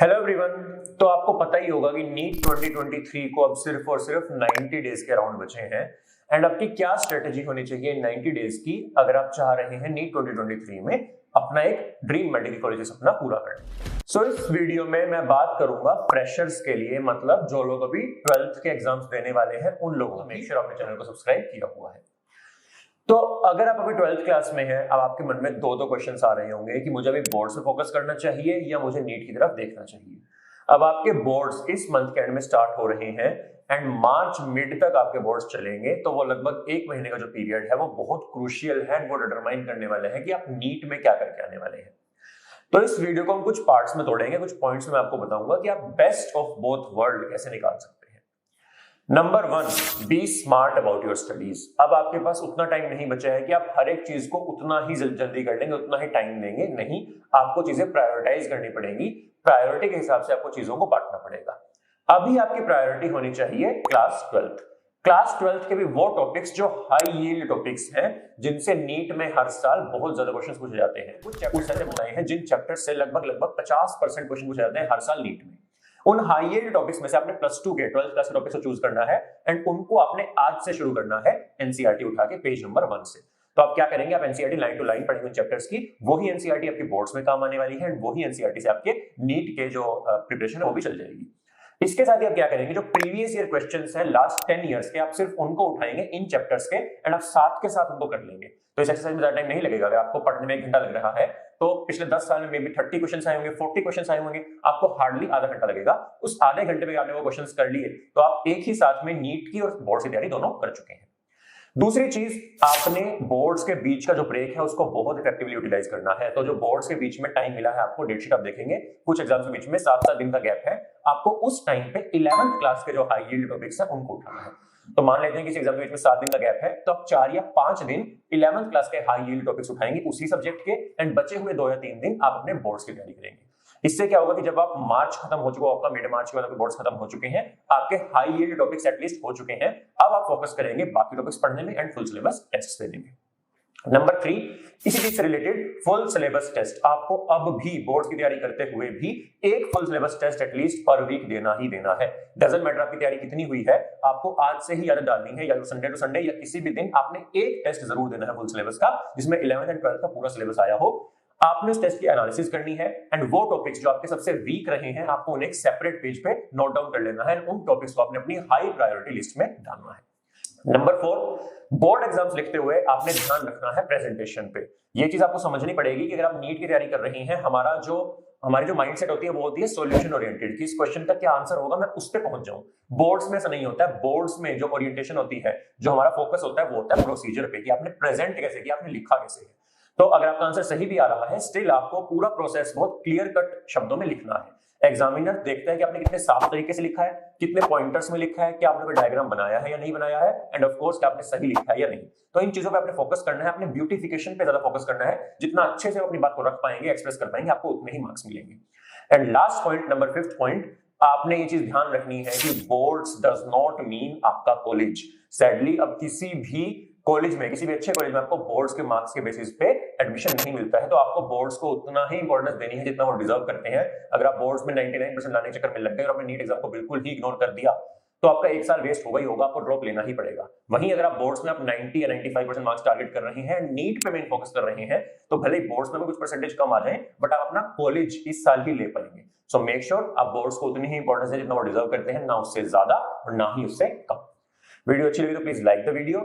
Hello everyone. तो आपको पता ही होगा कि नीट 2023 को अब सिर्फ और सिर्फ 90 डेज के अराउंड बचे हैं एंड आपकी क्या स्ट्रेटेजी होनी चाहिए इन 90 डेज की अगर आप चाह रहे हैं नीट 2023 में अपना एक ड्रीम मेडिकल कॉलेज सपना पूरा करना। सो इस वीडियो में मैं बात करूंगा फ्रेशर्स के लिए, मतलब जो लोग अभी 12th के एग्जाम्स देने वाले हैं उन लोगों को। मेक श्योर आपने चैनल को सब्सक्राइब किया हुआ है। तो अगर आप अभी 12th क्लास में हैं, अब आपके मन में दो क्वेश्चंस आ रहे होंगे कि मुझे अभी बोर्ड्स पे फोकस करना चाहिए या मुझे नीट की तरफ देखना चाहिए। अब आपके बोर्ड्स इस मंथ के एंड में स्टार्ट हो रहे हैं एंड मार्च मिड तक आपके बोर्ड्स चलेंगे, तो वो लगभग एक महीने का जो पीरियड है वो बहुत क्रूशियल है एंड वो डिटरमाइन करने वाले हैं कि आप नीट में क्या करके आने वाले हैं। तो इस वीडियो को हम कुछ पार्ट्स में तोड़ेंगे, कुछ पॉइंट्स में आपको बताऊंगा कि आप बेस्ट ऑफ बोथ वर्ल्ड कैसे निकाल सकते हैं। Number 1, be smart about your studies. अब आपके पास उतना टाइम नहीं बचा है कि आप हर एक चीज को उतना ही जल्दी कर लेंगे, उतना ही टाइम देंगे। नहीं, आपको चीजें प्रायोरिटाइज करनी पड़ेंगी। प्रायोरिटी के हिसाब से आपको चीजों को बांटना पड़ेगा। अभी आपकी प्रायोरिटी होनी चाहिए क्लास 12th। क्लास 12th के भी वो टॉपिक्स जो हाई यील्ड टॉपिक्स हैं, जिनसे नीट में हर साल बहुत ज्यादा क्वेश्चन पूछे जाते हैं। कुछ चैप्टर्स ऐसे बनाए हैं जिन चैप्टर से लगभग 50% क्वेश्चन पूछे जाते हैं हर साल नीट में। उन हाई यील्ड टॉपिक्स में से आपने प्लस 2 के 12th क्लास के टॉपिक्स को चूज करना है एंड उनको आपने आज से शुरू करना है एनसीईआरटी उठा के पेज नंबर 1 से। तो आप क्या करेंगे, आप एनसीईआरटी लाइन टू लाइन पढ़ेंगे उन चैप्टर्स की। वही एनसीईआरटी आपके बोर्ड्स में काम आने वाली है एंड वही एनसीईआरटी से आपके नीट के जो प्रिपरेशन है वो भी चल जाएगी। इसके साथ ही आप क्या करेंगे, जो प्रीवियस ईयर क्वेश्चंस है लास्ट 10 इयर्स के, आप सिर्फ उनको उठाएंगे इन चैप्टर्स के एंड आप साथ के साथ उनको कर लेंगे। तो इस एक्सरसाइज में ज्यादा टाइम नहीं लगेगा। अगर आपको पढ़ने में 1 घंटा लग रहा है तो पिछले 10 साल में मे बी 30 क्वेश्चंस आए होंगे, 40 क्वेश्चंस आए होंगे, आपको हार्डली आधा घंटा लगेगा। उस आधे घंटे में आपने वो क्वेश्चंस कर लिए तो आप एक ही साथ में नीट की और बोर्ड की तैयारी दोनों कर चुके हैं। दूसरी चीज, आपने बोर्ड्स के बीच का जो ब्रेक है उसको बहुत इफेक्टिवली यूटिलाइज करना है। तो जो बोर्ड्स के बीच में टाइम मिला है आपको, डेटशीट आप देखेंगे, कुछ एग्जाम्स के बीच में 7-7 दिन का गैप है, आपको उस टाइम पे 11th क्लास के जो हाई यील्ड टॉपिक्स है उनको उठाना है। तो मान लेते हैं किसी एग्जाम के बीच में 7 दिन का गैप है, तो आप 4 या 5 दिन 11th क्लास के हाई यील्ड टॉपिक्स उठाएंगे उसी सब्जेक्ट के एंड बचे हुए 2 या 3 दिन आप अपने बोर्ड्स की तैयारी करेंगे। इससे क्या होगा कि जब आप मार्च खत्म हो चुका, आपका मिड मार्च के बाद आपके बोर्ड्स खत्म हो चुके हैं, आपके हाई यील्ड टॉपिक्स एटलीस्ट हो चुके हैं, अब आप फोकस करेंगे बाकी टॉपिक्स पढ़ने में एंड फुल सिलेबस टेस्ट देने में। नंबर 3, इसी चीज से रिलेटेड फुल सिलेबस टेस्ट। आपको अब भी बोर्ड की तैयारी करते हुए भी एक full syllabus test at least per week देना ही देना है। डजंट मैटर आपकी तैयारी कितनी हुई है, आपको आज से ही आदत डालनी है, या संडे टू संडे या किसी भी दिन आपने एक टेस्ट जरूर देना है फुल सिलेबस का, जिसमें 11th एंड 12th का पूरा सिलेबस आया हो। आपने उस टेस्ट की एनालिसिस करनी है एंड वो टॉपिक्स जो आपके सबसे वीक रहे हैं आपको उन्हें एक सेपरेट पेज पे नोट डाउन कर लेना है। उन टॉपिक्स को आपने अपनी हाई प्रायोरिटी लिस्ट में डालना है। नंबर 4, बोर्ड एग्जाम्स लिखते हुए आपने ध्यान रखना है प्रेजेंटेशन पे। ये चीज आपको समझनी पड़ेगी कि अगर आप नीट की तैयारी कर रहे हैं, हमारी जो माइंडसेट होती है वो होती है सॉल्यूशन ओरिएंटेड, कि इस क्वेश्चन का क्या आंसर होगा मैं उस पे पहुंच जाऊं। बोर्ड्स में ऐसा नहीं होता है। बोर्ड्स में जो ओरिएंटेशन होती है, जो हमारा फोकस होता है वो होता है प्रोसीजर पे, कि आपने प्रेजेंट कैसे किया, आपने लिखा कैसे है। तो अगर आपका आंसर सही भी आ रहा है, स्टिल आपको पूरा प्रोसेस बहुत क्लियर कट शब्दों में लिखना है। एग्जामिनर देखता है कि आपने कितने साफ तरीके से लिखा है, कितने पॉइंटर्स में लिखा है, क्या आपने कोई डायग्राम बनाया है या नहीं बनाया है, एंड ऑफ कोर्स क्या आपने सही लिखा है या नहीं। तो इन चीजों पे आपने फोकस करना है, अपने ब्यूटिफिकेशन पे ज्यादा फोकस करना है। जितना अच्छे से अपनी बात को रख पाएंगे, एक्सप्रेस कर पाएंगे, आपको उतने ही मार्क्स मिलेंगे। And last point, number 5th point, आपने ये चीज ध्यान रखनी है कि बोर्ड्स डज नॉट मीन आपका कॉलेज। सैडली अब किसी भी कॉलेज में, किसी भी अच्छे कॉलेज में आपको बोर्ड्स के मार्क्स के बेसिस पे एडमिशन नहीं मिलता है। तो आपको बोर्ड्स को उतना ही इंपॉर्टेंस देनी है जितना वो डिजर्व करते हैं। अगर आप बोर्ड्स में 99% लाने के चक्कर में लग गए और अपने नीट एग्जाम को बिल्कुल ही इग्नोर कर दिया तो आपका 1 साल वेस्ट होगा ही होगा, आपको ड्रॉप लेना ही पड़ेगा। वहीं अगर आप बोर्ड्स में आप 90 या 95% मार्क्स टारगेट कर रहे हैं, नीट पे मेन फोकस कर रहे हैं, तो भले ही बोर्ड्स में कुछ परसेंटेज कम आ जाए बट आप अपना कॉलेज इस साल ही ले पाएंगे। सो मेक श्योर आप बोर्ड्स को उतनी ही इंपॉर्टेंस है जितना वो डिजर्व करते हैं, ना उससे ज्यादा और ना ही उससे कम। वीडियो अच्छी लगी तो प्लीज लाइक द वीडियो।